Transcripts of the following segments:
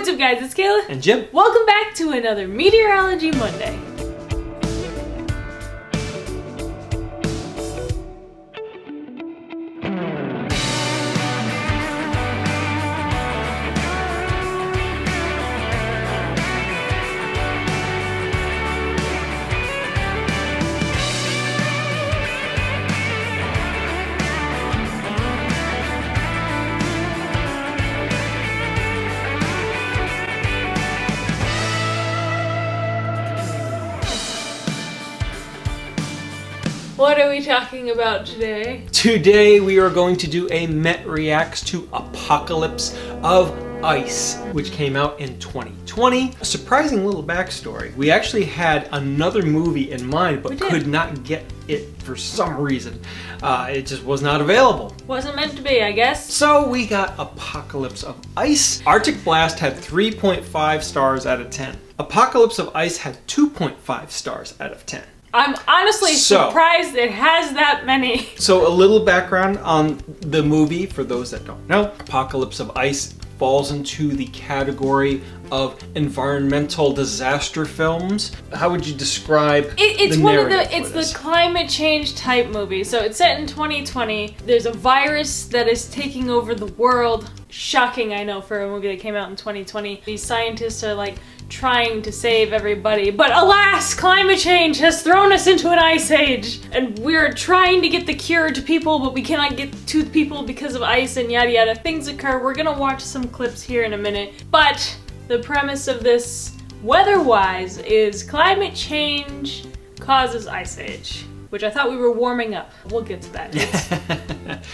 What's up, guys? It's Kayla. And Jim. Welcome back to another Meteorology Monday. What are we talking about today? Today we are going to do a Met Reacts to Apocalypse of Ice, which came out in 2020. A surprising little backstory. We actually had another movie in mind, but could not get it for some reason. It just was not available. Wasn't meant to be, I guess. So we got Apocalypse of Ice. Arctic Blast had 3.5 stars out of 10. Apocalypse of Ice had 2.5 stars out of 10. I'm honestly surprised it has that many. So a little background on the movie for those that don't know. Apocalypse of Ice falls into the category of environmental disaster films. How would you describe it's the one of narrative the it's for this? the climate change type movie. So it's set in 2020. There's a virus that is taking over the world. Shocking, I know, for a movie that came out in 2020. These scientists are like trying to save everybody, but alas, climate change has thrown us into an ice age, and we're trying to get the cure to people, but we cannot get to people because of ice and yada yada. Things occur. We're gonna watch some clips here in a minute, but the premise of this, weather-wise, is climate change causes ice age, which I thought we were warming up. We'll get to that.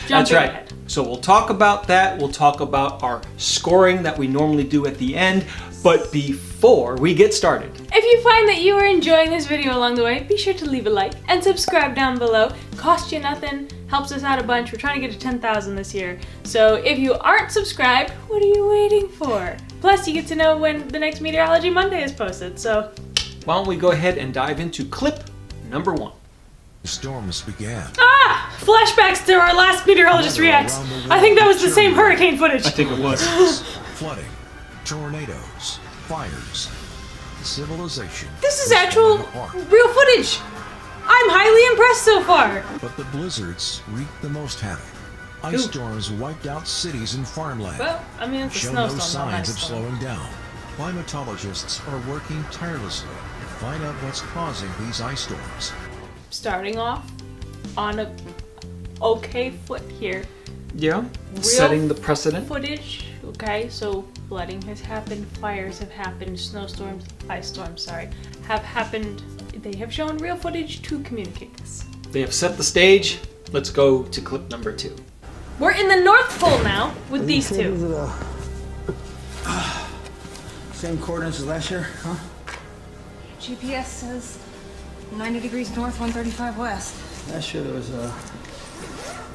That's right. Ahead. So we'll talk about that. We'll talk about our scoring that we normally do at the end. But before we get started, if you find that you are enjoying this video along the way, be sure to leave a like and subscribe down below. Cost you nothing, helps us out a bunch. We're trying to get to 10,000 this year. So if you aren't subscribed, what are you waiting for? Plus, you get to know when the next Meteorology Monday is posted. So why don't we go ahead and dive into clip number 1. The storms began. Ah! Flashbacks to our last Meteorologist Reacts. I think that was the same hurricane footage. I think it was. Flooding, tornadoes, fires, civilization. This is actual real footage. I'm highly impressed so far. But the blizzards wreaked the most havoc. Ice storms wiped out cities and farmland. Well, I mean, it's a Show no snowstorm, not signs ice of storm. slowing down. Climatologists are working tirelessly to find out what's causing these ice storms. Starting off on a okay foot here. Yeah, Real setting the precedent. Footage, okay, so flooding has happened, fires have happened, snowstorms, ice storms, have happened. They have shown real footage to communicate this. They have set the stage. Let's go to clip number 2. We're in the North Pole now with these two. These are the same coordinates as last year, huh? GPS says 90 degrees north, 135 west. Last year there was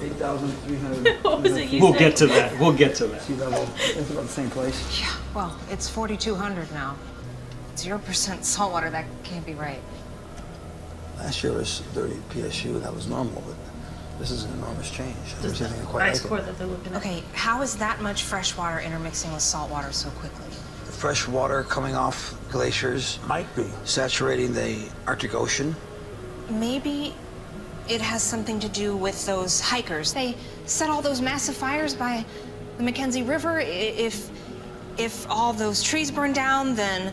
8,300. What was it you We'll said? get to that. We'll get to that. Sea level. It's about the same place. Yeah, well, it's 4,200 now. 0% saltwater, that can't be right. Last year was 30 PSU. That was normal, but this is an enormous change. There's anything quite Ice like core it. that they're looking at. Okay, how is that much fresh water intermixing with salt water so quickly? The fresh water coming off glaciers might be saturating the Arctic Ocean. Maybe it has something to do with those hikers. They set all those massive fires by the Mackenzie River. If all those trees burned down, then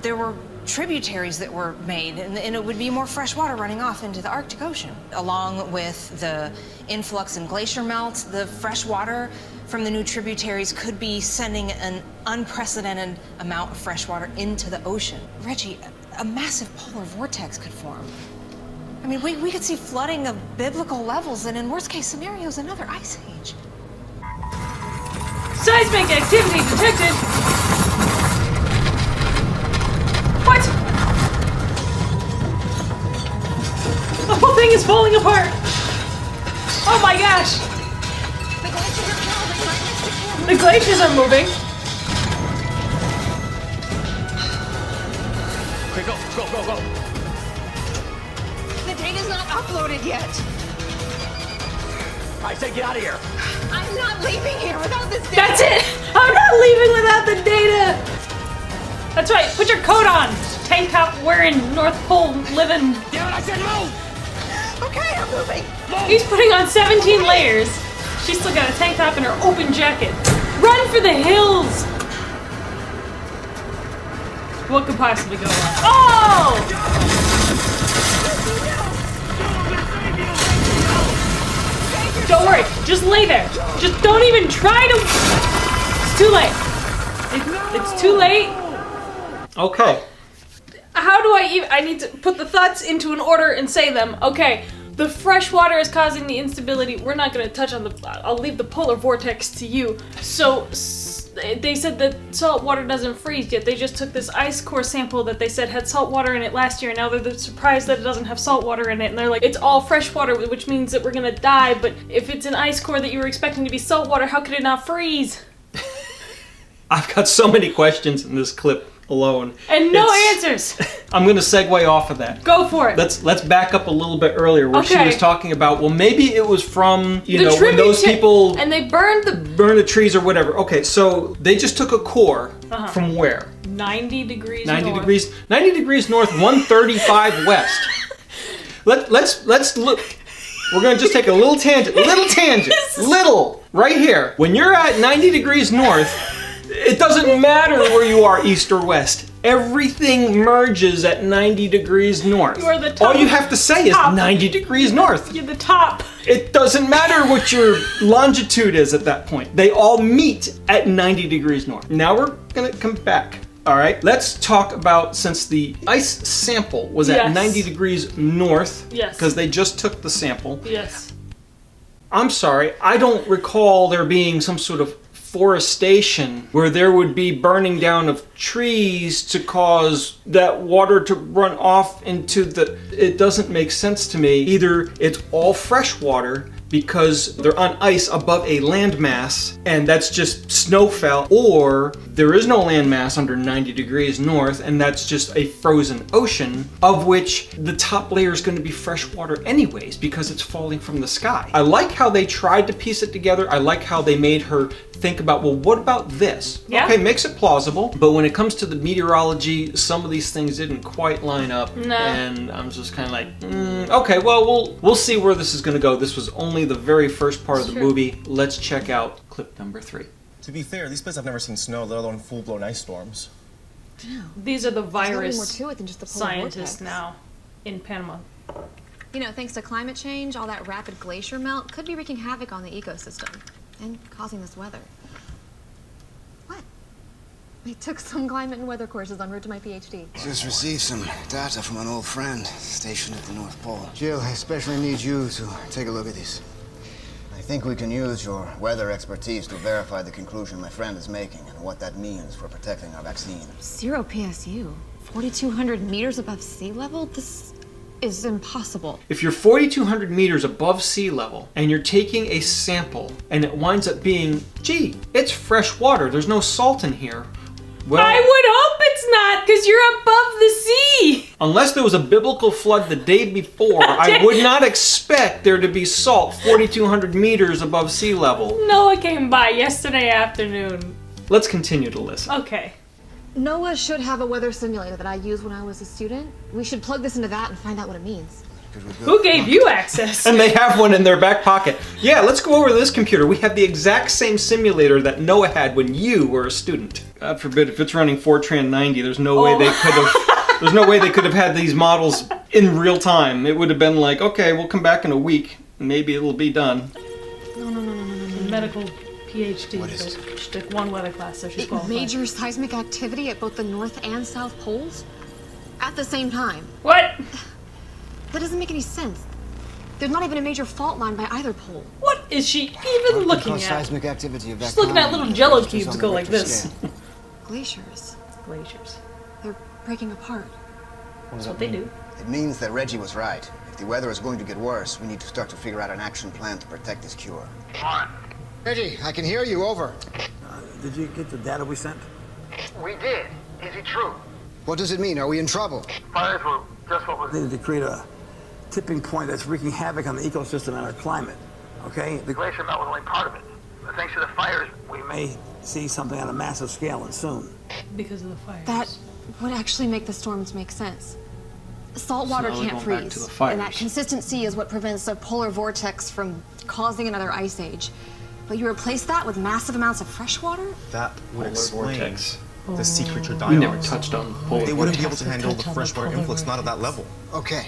there were tributaries that were made, and it would be more fresh water running off into the Arctic Ocean. Along with the influx in glacier melt, the fresh water from the new tributaries could be sending an unprecedented amount of fresh water into the ocean. Reggie, a massive polar vortex could form. I mean, we could see flooding of biblical levels, and in worst case scenarios, another ice age. Seismic activity detected. What? The whole thing is falling apart. Oh my gosh. The glaciers are moving. Okay, go. The data's not uploaded yet. I said get out of here. I'm not leaving here without this data. That's it. I'm not leaving without the data. That's right, put your coat on! Tank top wearing, North Pole living. Damn it, I said move! Okay, I'm moving. He's putting on 17 layers. She's still got a tank top and her open jacket. Run for the hills! What could possibly go wrong? Oh! Don't worry, just lay there. Just don't even try to. It's too late. It's too late. Okay. How do I even? I need to put the thoughts into an order and say them. Okay, the fresh water is causing the instability. We're not gonna touch on the. I'll leave the polar vortex to you. So they said that salt water doesn't freeze yet. They just took this ice core sample that they said had salt water in it last year. And now they're surprised that it doesn't have salt water in it. And they're like, it's all fresh water, which means that we're gonna die. But if it's an ice core that you were expecting to be salt water, how could it not freeze? I've got so many questions in this clip alone. And no answers. I'm going to segue off of that. Go for it. Let's back up a little bit earlier where she Okay. was talking about, well, maybe it was from, you know, when tribute those people and they burned burn the trees or whatever. Okay, so they just took a core from where? 90 degrees 90 north. degrees. 90 degrees north, 135 west. Let's look. We're going to just take a little tangent. Little. Right here. When you're at 90 degrees north, it doesn't matter where you are, east or west. Everything merges at 90 degrees north. You are the top. All you have to say is 90 degrees north. You're the top. It doesn't matter what your longitude is at that point. They all meet at 90 degrees north. Now we're going to come back. All right, let's talk about, since the ice sample was at 90 degrees north, because they just took the sample. Yes. I'm sorry, I don't recall there being some sort of forestation where there would be burning down of trees to cause that water to run off into the... It doesn't make sense to me. Either it's all fresh water because they're on ice above a landmass and that's just snowfall, or there is no landmass under 90 degrees north and that's just a frozen ocean, of which the top layer is going to be fresh water anyways because it's falling from the sky. I like how they tried to piece it together. I like how they made her think about, well, what about this? Yeah. Okay, makes it plausible, but when it comes to the meteorology, some of these things didn't quite line up. No. And I'm just kind of like, okay, well, we'll see where this is going to go. This was only the very first part of the movie. Let's check out clip number 3. To be fair, these places have never seen snow, let alone full-blown ice storms. These are the virus more to it than just the polar scientists vortex. now in Panama. You know, thanks to climate change, all that rapid glacier melt could be wreaking havoc on the ecosystem and causing this weather. What? I took some climate and weather courses en route to my PhD. Just received some data from an old friend stationed at the North Pole. Jill, I especially need you to take a look at this. I think we can use your weather expertise to verify the conclusion my friend is making and what that means for protecting our vaccine. 0 PSU, 4,200 meters above sea level? This is impossible. If you're 4,200 meters above sea level and you're taking a sample and it winds up being, gee, it's fresh water, there's no salt in here. Well, I would hope it's not, because you're above the sea. unless there was a biblical flood the day before, I would not expect there to be salt 4,200 meters above sea level. Noah came by yesterday afternoon. Let's continue to listen. Okay. NOAA should have a weather simulator that I used when I was a student. We should plug this into that and find out what it means. Who gave you access? And they have one in their back pocket. Yeah, let's go over this computer. We have the exact same simulator that Noah had when you were a student. God forbid, if it's running Fortran 90, there's no way they could have. There's no way they could have had these models in real time. It would have been like, okay, we'll come back in a week. Maybe it'll be done. No. Medical PhD, What is but she took one weather class, so she's qualified. Major seismic activity at both the North and South Poles? At the same time. What? That doesn't make any sense. There's not even a major fault line by either pole. What is she even looking at? Seismic activity of that She's looking at kind little jello is cubes on the go like Richter this. scale. Glaciers. Glaciers. They're breaking apart. That's what they do. It means that Reggie was right. If the weather is going to get worse, we need to start to figure out an action plan to protect this cure. Reggie, I can hear you. Over. Did you get the data we sent? We did. Is it true? What does it mean? Are we in trouble? Fires were just what was... They needed to create a tipping point that's wreaking havoc on the ecosystem and our climate. Okay? The glacier melt was only part of it. But thanks to the fires, we may... may see something on a massive scale and soon. Because of the fires. That would actually make the storms make sense. Salt water now we're can't going back to freeze, the fires. and that consistency is what prevents a polar vortex from causing another ice age. But you replace that with massive amounts of fresh water? That would explain vortex. the sea creature We die-offs. never touched on polar They wouldn't be able vortex. to handle the freshwater influx, not at that level. Okay.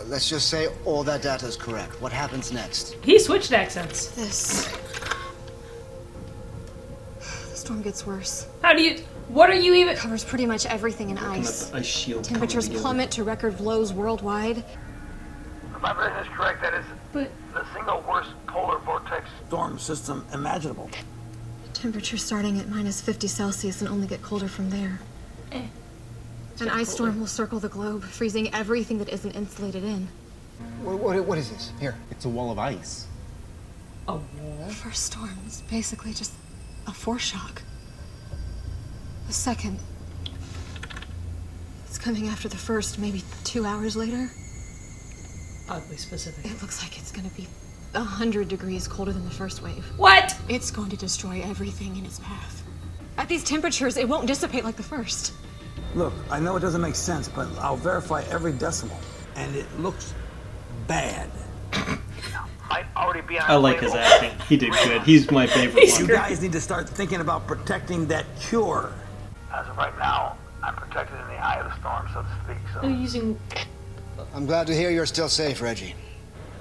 Let's just say all that data is correct. What happens next? He switched accents. This. The storm gets worse. How do you... What are you even... It covers pretty much everything in Looking at ice. the ice shield Temperatures coming together. plummet to record lows worldwide. If my vision is correct, that is But... the single worst polar vortex. Storm system imaginable. Temperatures starting at minus 50 Celsius and only get colder from there. An ice storm will circle the globe, freezing everything that isn't insulated in. What is this? Here. It's a wall of ice. A wall? The first storm is basically just a foreshock. The second, it's coming after the first, maybe 2 hours later. Oddly specific. It looks like it's gonna be 100 degrees colder than the first wave. What? It's going to destroy everything in its path. At these temperatures, it won't dissipate like the first. Look, I know it doesn't make sense, but I'll verify every decimal. And it looks bad. Might already be on I like his acting. He did good. He's my favorite You one. guys need to start thinking about protecting that cure. As of right now, I'm protected in the eye of the storm, so to speak. They're So using... I'm glad to hear you're still safe, Reggie.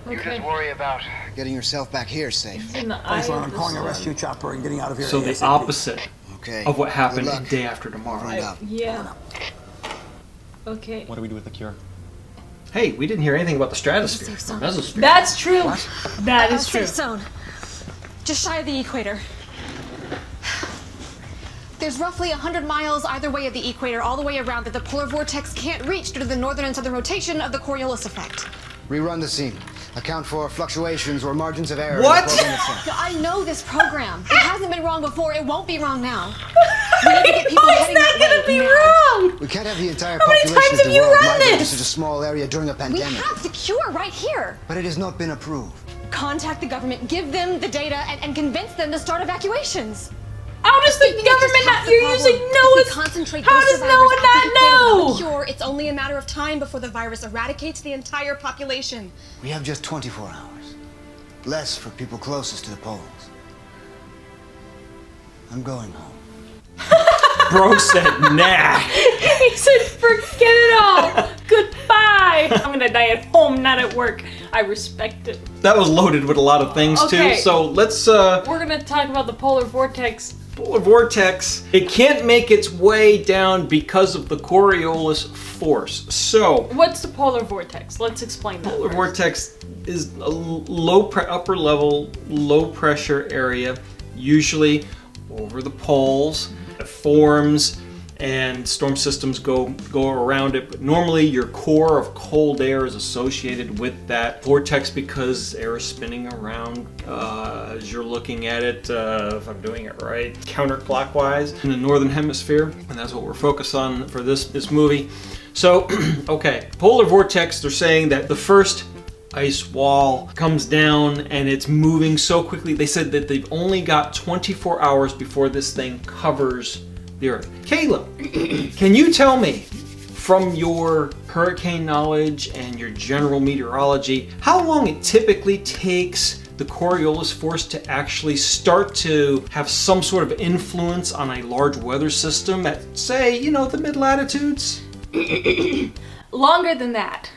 you Okay. just worry about Getting yourself back here safe. In the Thanks, eye Ron. of I'm the calling a storm. rescue chopper and getting out of here. So the ASAP. opposite Okay. of what happened Good in luck. Day After Tomorrow. Find out. Yeah. Okay. What do we do with the cure? Hey, we didn't hear anything about the stratosphere. Safe zone. Mesosphere. That's true. That is true. Safe zone. Just shy of the equator. There's roughly 100 miles either way of the equator, all the way around, that the polar vortex can't reach due to the northern and southern rotation of the Coriolis effect. Rerun the scene. Account for fluctuations or margins of error. What? In the program itself. I know this program. It hasn't been wrong before. It won't be wrong now. We need to get people How is heading that that gonna way be now. wrong? We can't have the entire How many population times of have the you world run migrate to this? such a small area during a We pandemic. have the cure right here. But it has not been approved. Contact the government, give them the data, and convince them to start evacuations. How does the Even if just government half not... the You're problem, using if we Noah's... concentrate How those does no survivors one at the not equator without know? a cure, it's only a matter of time before the virus eradicates the entire population. We have just 24 hours. Less for people closest to the poles. I'm going home. Bro said, nah. He said, forget it all. Goodbye. I'm gonna die at home, not at work. I respect it. That was loaded with a lot of things Okay. too. So let's We're gonna talk about the polar vortex. polar vortex. It can't make its way down because of the Coriolis force. So What's the polar vortex? Let's explain that. polar first. vortex is a upper level, low pressure area, usually over the poles. It forms and storm systems go around it, but normally your core of cold air is associated with that vortex because air is spinning around as you're looking at it, if I'm doing it right, counterclockwise in the northern hemisphere, and that's what we're focused on for this movie. So, okay, polar vortex, they're saying that the first ice wall comes down and it's moving so quickly. They said that they've only got 24 hours before this thing covers the Earth. Caleb, can you tell me, from your hurricane knowledge and your general meteorology, how long it typically takes the Coriolis force to actually start to have some sort of influence on a large weather system at, say, the mid-latitudes? Longer than that.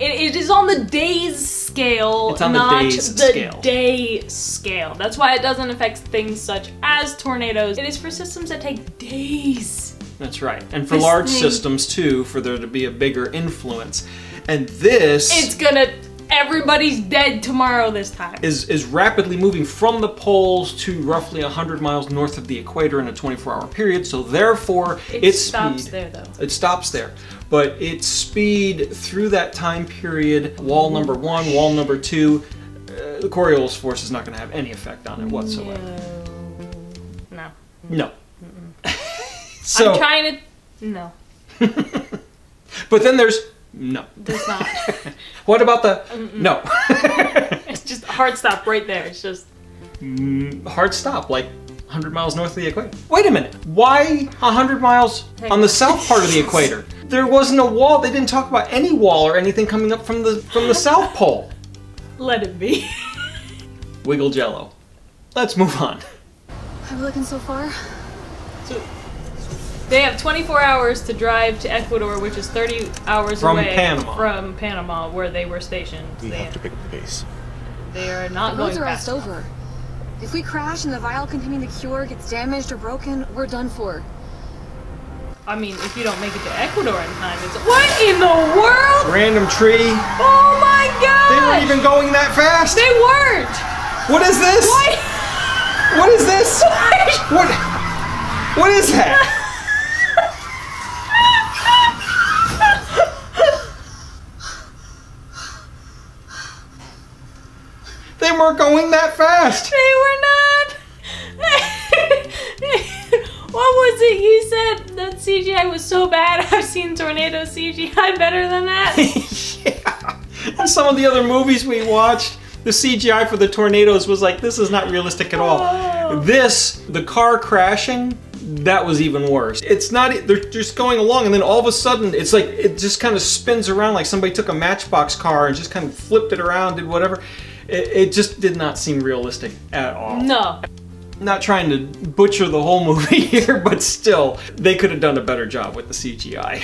It is on the days scale, It's on the not days the scale. day scale. That's why it doesn't affect things such as tornadoes. It is for systems that take days. That's right. And for This large thing- systems too, for there to be a bigger influence. And this It's gonna... Everybody's dead tomorrow this time. is rapidly moving from the poles to roughly 100 miles north of the equator in a 24-hour period. So therefore, It its stops speed, there, though. It stops there. But its speed through that time period, wall number 1, wall number 2, the Coriolis force is not going to have any effect on it whatsoever. No. No. So, I'm trying to... No. but then there's no. There's not. What about the no? It's just a hard stop right there. It's just... Hard stop, like 100 miles north of the equator. Wait a minute. Why 100 miles on the south part of the equator? There wasn't a wall. They didn't talk about any wall or anything coming up from the South Pole. Let it be. Wiggle jello. Let's move on. How are we looking so far? So they have 24 hours to drive to Ecuador, which is 30 hours From away Panama. from Panama, where they were stationed. We have to pick up the pace. They are not The going roads are fast. almost over. If we crash and the vial containing the cure gets damaged or broken, we're done for. I mean, if you don't make it to Ecuador in time, it's what in the world? Random tree. Oh my god! They weren't even going that fast. They weren't. What is this? What? What is this? What? What is that? They weren't going that fast. They were not. What was it you said? That CGI was so bad. I've seen tornado CGI better than that. Yeah. And some of the other movies we watched, the CGI for the tornadoes was like, this is not realistic at all. Oh. This, the car crashing, that was even worse. It's not, they're just going along and then all of a sudden, it's like, it just kind of spins around like somebody took a Matchbox car and just kind of flipped it around, did whatever. It just did not seem realistic at all. No. Not trying to butcher the whole movie here, but still, they could have done a better job with the CGI.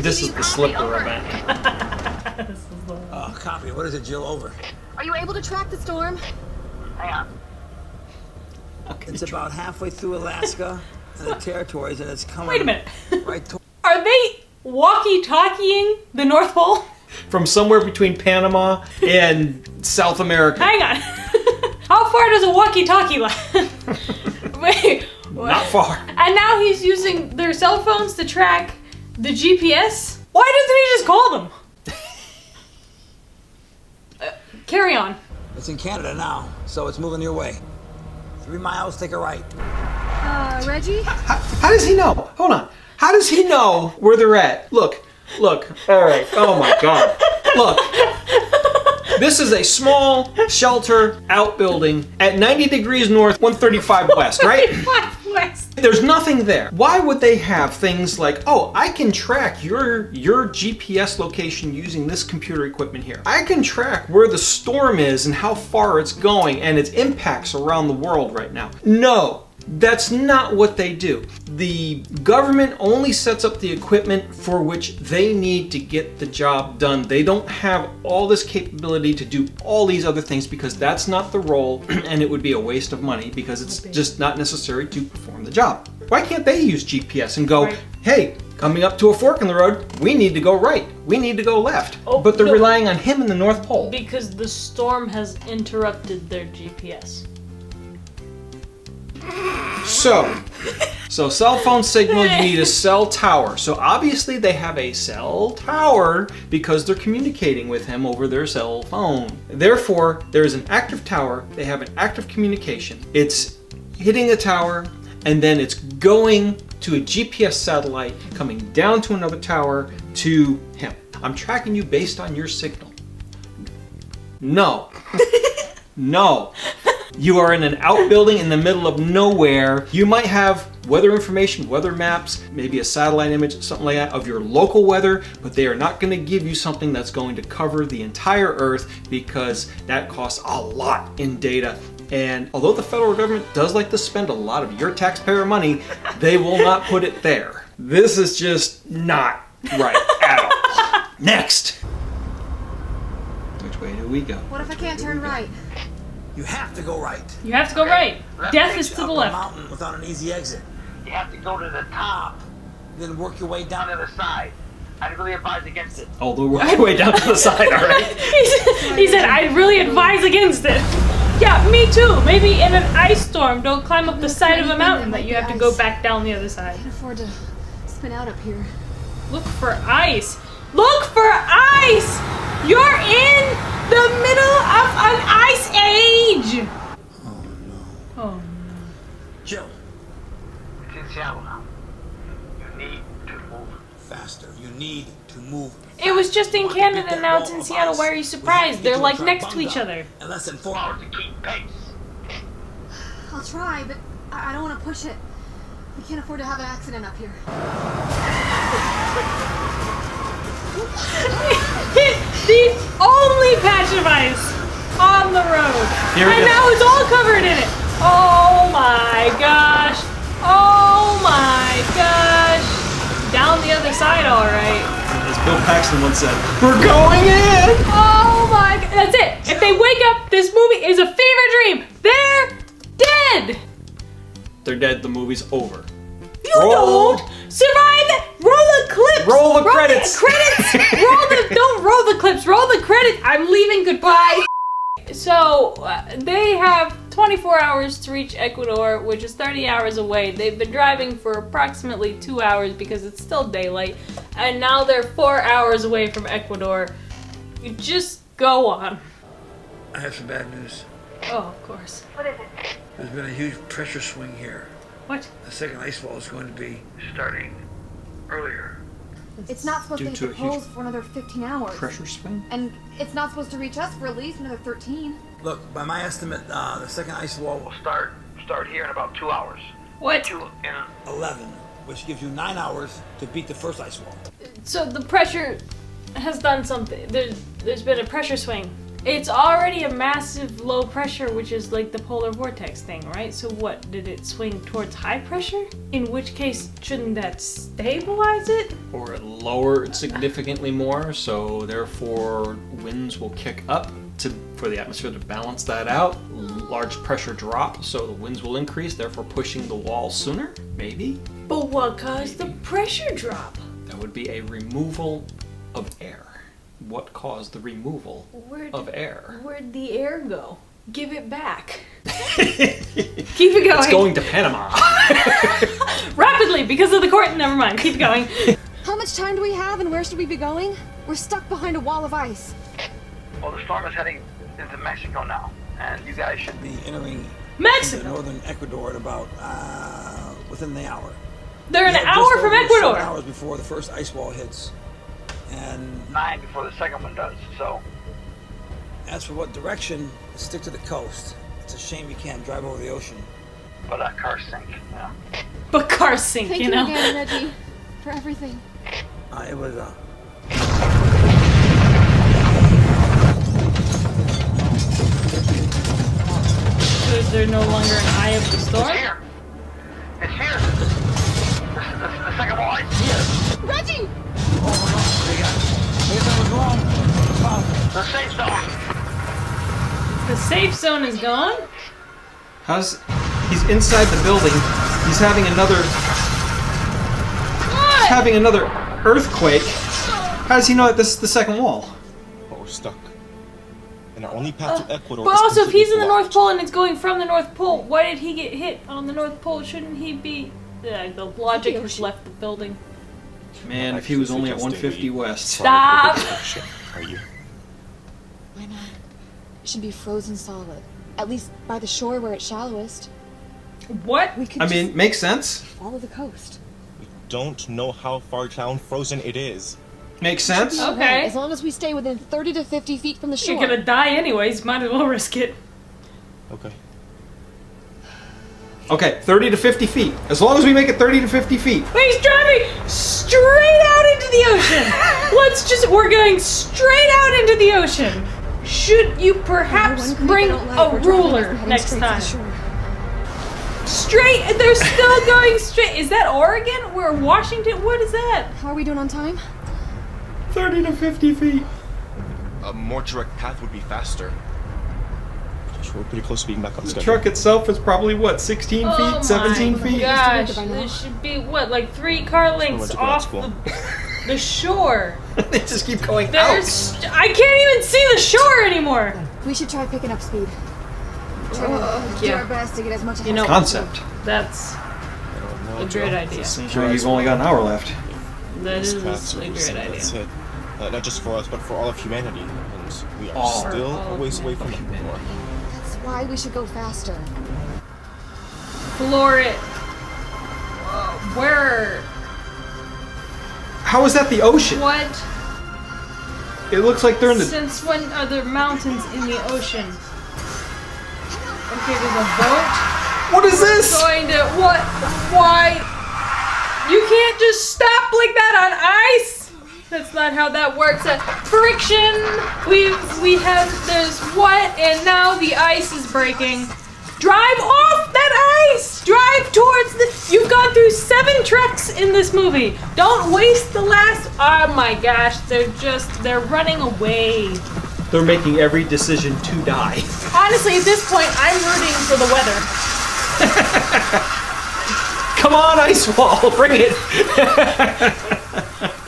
This is the slipper event. Copy. What is it, Jill? Over. Are you able to track the storm? Hang on. It's about halfway through Alaska and the territories, and it's coming. Wait a minute. Right to Are they walkie-talkieing the North Pole? From somewhere between Panama and South America. Hang on. How far does a walkie-talkie last? Wait. What? Not far. And now he's using their cell phones to track the GPS? Why doesn't he just call them? Carry on. It's in Canada now, so it's moving your way. 3 miles, take a right. Reggie? How does he know? Hold on. How does he know where they're at? Look. All right. Oh my God. Look. This is a small shelter outbuilding at 90 degrees north, 135 west, right? West. There's nothing there. Why would they have things like, oh, I can track your GPS location using this computer equipment here. I can track where the storm is and how far it's going and its impacts around the world right now. No. That's not what they do. The government only sets up the equipment for which they need to get the job done. They don't have all this capability to do all these other things because that's not the role and it would be a waste of money because it's just not necessary to perform the job. Why can't they use GPS and go, hey, coming up to a fork in the road, we need to go right, we need to go left. Oh, but they're no. relying on him in the North Pole. Because the storm has interrupted their GPS. So cell phone signal, you need a cell tower. So obviously they have a cell tower because they're communicating with him over their cell phone. Therefore, there is an active tower, they have an active communication. It's hitting a tower and then it's going to a GPS satellite, coming down to another tower to him. I'm tracking you based on your signal. No. No. You are in an outbuilding in the middle of nowhere. You might have weather information, weather maps, maybe a satellite image, something like that, of your local weather, but they are not going to give you something that's going to cover the entire Earth because that costs a lot in data. And although the federal government does like to spend a lot of your taxpayer money, they will not put it there. This is just not right at all. Next! Which way do we go? What if I can't turn right? You have to go right. You have to go right. Death is to the Up a left. mountain without an easy exit. You have to go to the top, Then work your way down down to the side. I'd really advise against it. Although we're way down to the side, all right? He said, I'd really advise against it. Yeah, me too. Maybe in an ice storm, don't climb up the side of a mountain that you have to go back down the other side. I can't afford to spin out up here. Look for ice. Look for ice! You're in the middle of an ice age! Oh no. Oh no. Jill, It's in Seattle now. You need to move. faster. You need to move. It was just in You want to beat Canada, that now it's wall in of Seattle. ice. Why are you We have surprised? to They're get like to next to each Bunga other. In less than 4 Hours hours. to keep pace. I'll try, but I don't want to push it. We can't afford to have an accident up here. The only patch of ice on the road. And now it's all covered in it. Oh my gosh. Oh my gosh. Down the other side, all right. As Bill Paxton once said, we're going in! Oh my god. That's it. If they wake up, this movie is a fever dream. They're dead. They're dead, the movie's over. You don't survive it. Roll the clips. Roll the credits. Don't roll the clips. Roll the credits. I'm leaving. Goodbye. So they have 24 hours to reach Ecuador, which is 30 hours away. They've been driving for approximately 2 hours because it's still daylight, and now they're 4 hours away from Ecuador. You just go on. I have some bad news. Oh, of course. What is it? There's been a huge pressure swing here. What? The second ice wall is going to be starting earlier. It's not supposed to hit the poles for another 15 hours. Pressure swing? And it's not supposed to reach us for at least another 13. Look, by my estimate, the second ice wall will start here in about 2 hours. What? 11, which gives you 9 hours to beat the first ice wall. So the pressure has done something. There's been a pressure swing. It's already a massive low pressure, which is like the polar vortex thing, right? So what, did it swing towards high pressure? In which case, shouldn't that stabilize it? Or lower it significantly more, so therefore winds will kick up for the atmosphere to balance that out. Large pressure drop, so the winds will increase, therefore pushing the wall sooner? Maybe? But what caused the pressure drop? That would be a removal of air. What caused the removal of air? Where'd the air go? Give it back. Keep it going. It's going to Panama. Rapidly, because of the court. Never mind. Keep going. How much time do we have and where should we be going? We're stuck behind a wall of ice. Well, the storm is heading into Mexico now, and you guys should Be entering Mexico. northern Ecuador at about within the hour. They're an Yeah, hour just from over Ecuador. 7 hours before the first ice wall hits. And 9 before the second one does. So as for what direction, stick to the coast. It's a shame you can't drive over the ocean. but cars sink. Yeah. But cars sink, Thank you know. again, Reggie, for everything. It was So is there no longer an eye of the storm? It's here. It's here. The second wall is here. Reggie! The safe zone. The safe zone is gone? He's inside the building. He's having another earthquake. How does he know that this is the second wall? But we're stuck. And our only path to Ecuador But is also, if he's in the completely North Pole and it's going from the North Pole, why did he get hit on the North Pole? Shouldn't he be... the logic has left the building. Man, if he was only at 150 west. Stop! Are you? Why not? It should be frozen solid. At least by the shore where it's shallowest. What? We could I mean, makes sense. follow the coast. Don't know how far down frozen it is. Makes sense. Okay. As long as we stay within 30 to 50 feet from the shore. You're gonna die anyways, might as well risk it. Okay. Okay, 30 to 50 feet. As long as we make it 30 to 50 feet. He's driving straight out into the ocean! We're going straight out into the ocean! Should you perhaps bring a ruler next time? Straight, they're still going straight. Is that Oregon? Or Washington? What is that? How are we doing on time? 30 to 50 feet. A more direct path would be faster. We're pretty close to being back on The schedule. truck itself is probably, what, 16 Oh feet? 17 my feet? gosh, there should be, what, like 3 car lengths off the shore. They just keep going There's, I can't even see the shore anymore. We should try picking up speed. Try to do our best to get as much know, Concept. That's a great idea. Sure, you've only got an hour left. That is Paths a are great recent, idea. that's it. Not just for us, but for all of humanity. And we are All still of a ways away from Ecuador. That's why we should go faster. Floor it. Where? How is that the ocean? What? It looks like they're in the... Since when are there mountains in the ocean? Okay, there's a boat. What is this? What? Why? You can't just stop like that on ice. That's not how that works. Friction. There's what, and now the ice is breaking. Drive off that ice. Drive towards the. You've gone through 7 trucks in this movie. Don't waste the last. Oh my gosh, they're running away. They're making every decision to die. Honestly, at this point, I'm rooting for the weather. Come on, ice wall, bring it.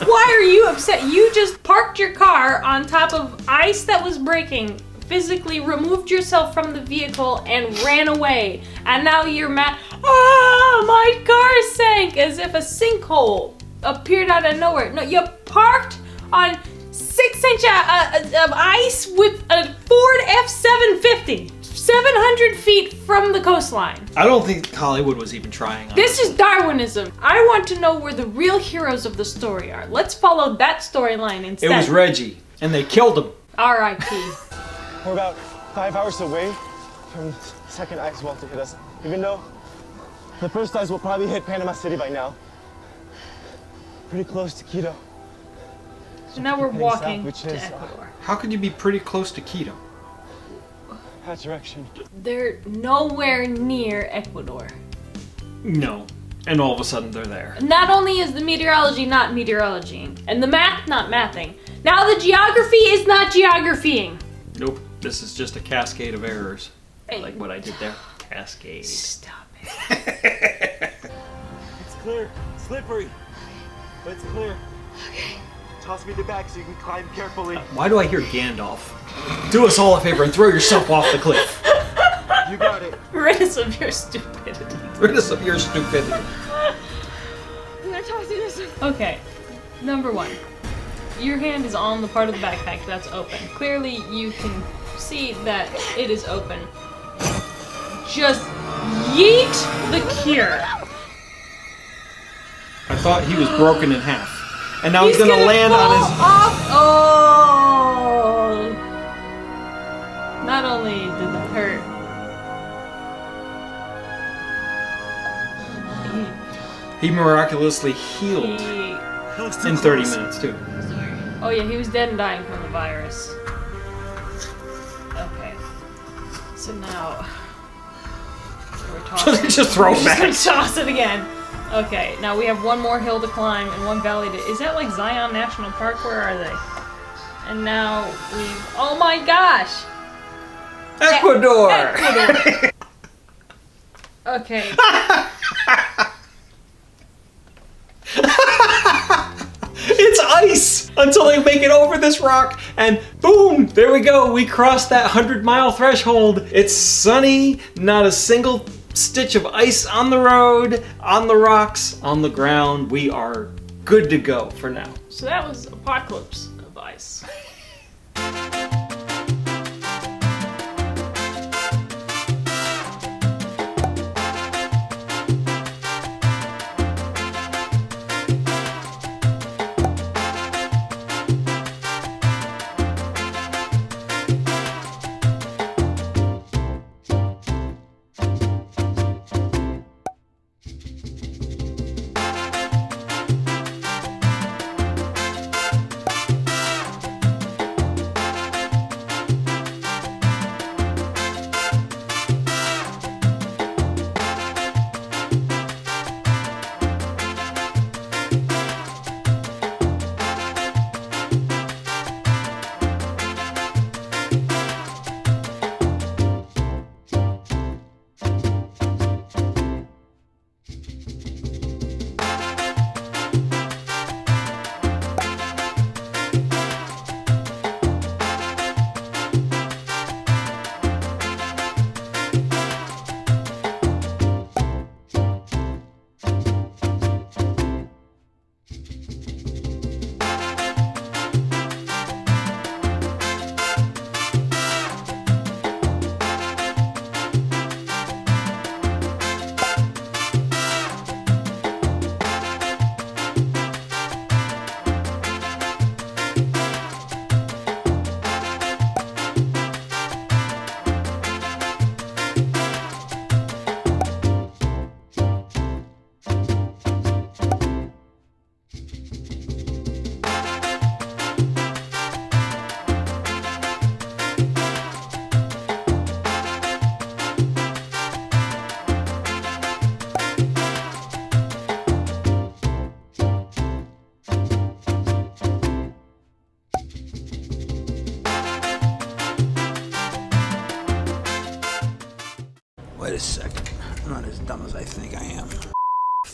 Why are you upset? You just parked your car on top of ice that was breaking, physically removed yourself from the vehicle and ran away. And now you're mad. Oh, my car sank, as if a sinkhole appeared out of nowhere. No, you parked on 6-inch of ice with a Ford F-750. 700 feet from the coastline. I don't think Hollywood was even trying on This is Darwinism. I want to know where the real heroes of the story are. Let's follow that storyline instead. It was Reggie, and they killed him. R.I.P. We're about 5 hours away from the second ice wall to hit us, even though the first ice will probably hit Panama City by now. Pretty close to Quito. So now we're walking which to is, Ecuador. How could you be pretty close to Quito? That direction. They're nowhere near Ecuador. No. And all of a sudden they're there. Not only is the meteorology not meteorologying, and the math not mathing, now the geography is not geographying. Nope. This is just a cascade of errors. Hey. Like what I did there. Cascade. Stop it. It's clear. Slippery. But it's clear. Okay. Toss me the back so you can climb carefully. Why do I hear Gandalf? Do us all a favor and throw yourself off the cliff. You got it. Rid us of your stupidity. Rid us of your stupidity. I'm gonna toss you this. Okay, number 1. Your hand is on the part of the backpack that's open. Clearly you can see that it is open. Just yeet the cure. I thought he was broken in half. And now he's gonna land fall on his... off. Oh! Not only did that hurt, He miraculously healed he... in 30 minutes too. Oh yeah, he was dead and dying from the virus. Okay. So now... We're tossing. Just throw it We're back. just gonna toss it again. Okay, now we have one more hill to climb and one valley to... Is that like Zion National Park? Where are they? And now we've... Oh my gosh! Ecuador! Ecuador! Okay. It's ice until they make it over this rock, and boom, there we go. We crossed that 100-mile threshold. It's sunny, not a single stitch of ice on the road, on the rocks, on the ground. We are good to go for now. So that was Apocalypse of Ice.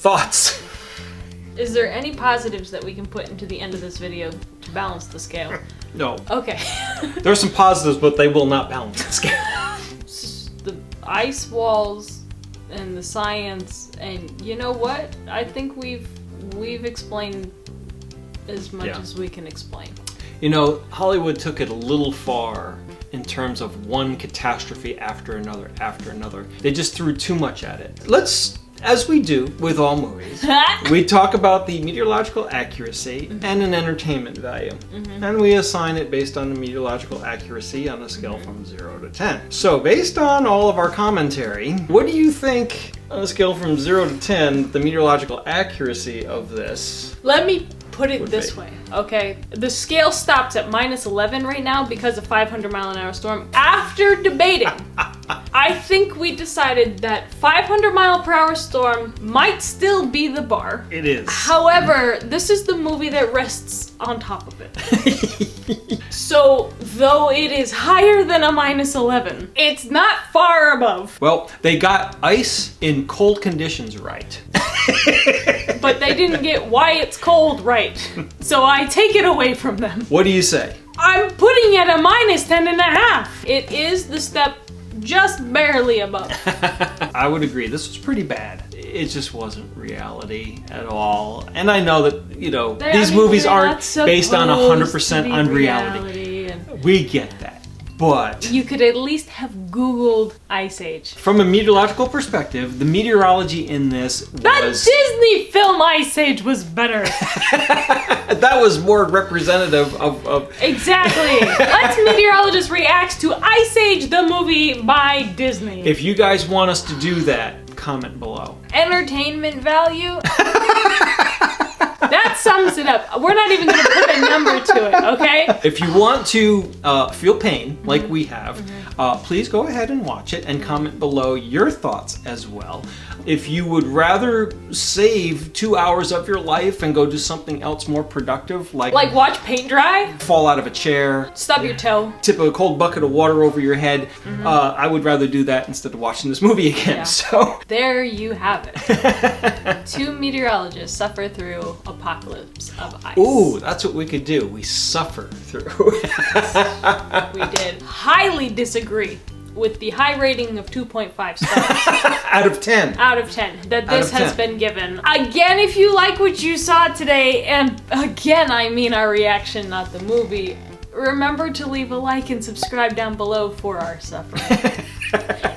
Thoughts? Is there any positives that we can put into the end of this video to balance the scale? No. Okay. There are some positives, but they will not balance the scale. The ice walls and the science, and you know what? I think we've explained as much as we can explain. You know, Hollywood took it a little far in terms of one catastrophe after another after another. They just threw too much at it. Let's, as we do with all movies, we talk about the meteorological accuracy and an entertainment value. And we assign it based on the meteorological accuracy on a scale from 0 to 10. So based on all of our commentary, what do you think on a scale from 0 to 10, the meteorological accuracy of this? Let me put it this way, okay? The scale stops at -11 right now because of 500-mile-an-hour storm. After debating, I think we decided that 500-mile-per-hour storm might still be the bar. It is. However, this is the movie that rests on top of it. So, though it is higher than a -11, it's not far above. Well, they got ice in cold conditions right. But they didn't get why it's cold right. So I take it away from them. What do you say? I'm putting it at -10.5. It is the step just barely above. I would agree. This was pretty bad. It just wasn't reality at all. And I know that, you know, these movies aren't based on 100% on reality. We get that. But you could at least have Googled Ice Age. From a meteorological perspective, the meteorology in this was... That Disney film Ice Age was better. That was more representative of... Exactly. Let's Meteorologist reacts to Ice Age, the movie by Disney. If you guys want us to do that, comment below. Entertainment value? That sums it up. We're not even going to put a number to it, okay? If you want to feel pain, like we have, please go ahead and watch it and comment below your thoughts as well. If you would rather save 2 hours of your life and go do something else more productive, like watch paint dry, fall out of a chair, stub your toe, tip a cold bucket of water over your head, I would rather do that instead of watching this movie again. Yeah. So there you have it. 2 meteorologists suffer through apocalypse of ice. Ooh, that's what we could do. We suffer through. We did. Highly disagree with the high rating of 2.5 stars. Out of 10. Out of 10 that this has been given. Again, if you like what you saw today, and again, I mean our reaction, not the movie, remember to leave a like and subscribe down below for our suffering.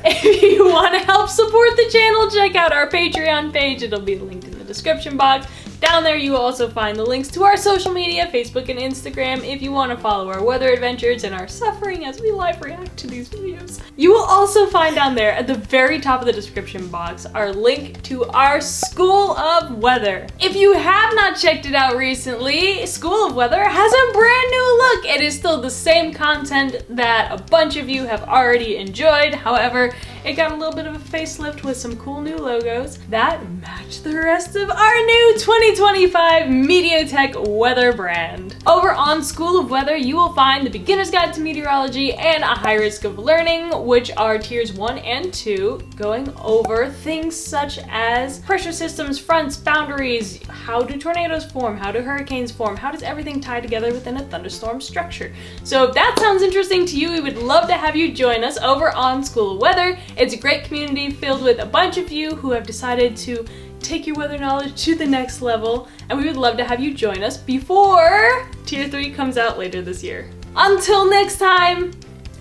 If you want to help support the channel, check out our Patreon page. It'll be linked in the description box. Down there you will also find the links to our social media, Facebook and Instagram, if you want to follow our weather adventures and our suffering as we live react to these videos. You will also find down there at the very top of the description box our link to our School of Weather. If you have not checked it out recently, School of Weather has a brand new look. It is still the same content that a bunch of you have already enjoyed. However, it got a little bit of a facelift with some cool new logos that match the rest of our new 2025 Meteotech weather brand. Over on School of Weather, you will find the Beginner's Guide to Meteorology and A High Risk of Learning, which are tiers 1 and 2, going over things such as pressure systems, fronts, boundaries, how do tornadoes form, how do hurricanes form, how does everything tie together within a thunderstorm structure. So if that sounds interesting to you, we would love to have you join us over on School of Weather. It's a great community filled with a bunch of you who have decided to take your weather knowledge to the next level, and we would love to have you join us before Tier 3 comes out later this year. Until next time,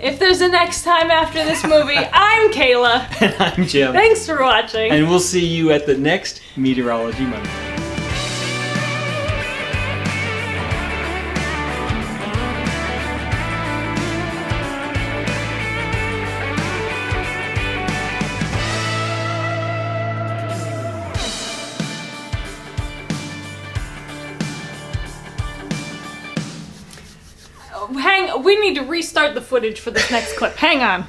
if there's a next time after this movie, I'm Kayla. And I'm Jim. Thanks for watching. And we'll see you at the next Meteorology Monday. We need to restart the footage for this next clip. Hang on.